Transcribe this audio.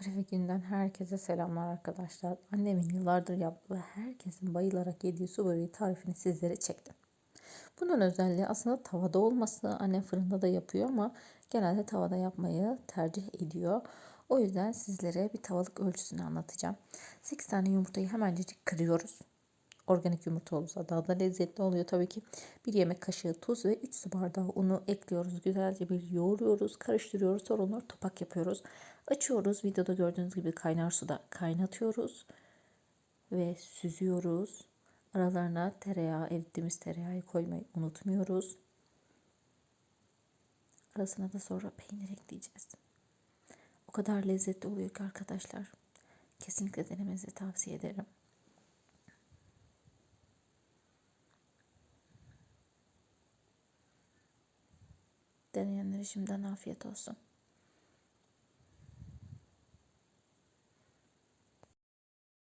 Arife Gün'den herkese selamlar arkadaşlar. Annemin yıllardır yaptığı ve herkesin bayılarak yediği su böreği tarifini sizlere çektim. Bunun özelliği aslında tavada olması. Annem fırında da yapıyor ama genelde tavada yapmayı tercih ediyor. O yüzden sizlere bir tavalık ölçüsünü anlatacağım. 8 tane yumurtayı hemencecik kırıyoruz. Organik yumurta olursa daha da lezzetli oluyor tabii ki. Bir yemek kaşığı tuz ve 3 su bardağı unu ekliyoruz. Güzelce bir yoğuruyoruz, karıştırıyoruz. Sonra onları topak yapıyoruz. Açıyoruz. Videoda gördüğünüz gibi kaynar suda kaynatıyoruz ve süzüyoruz. Aralarına tereyağı, erittiğimiz tereyağı koymayı unutmuyoruz. Arasına da sonra peynir ekleyeceğiz. O kadar lezzetli oluyor ki arkadaşlar. Kesinlikle denemenizi tavsiye ederim. Deneyenlere şimdiden afiyet olsun.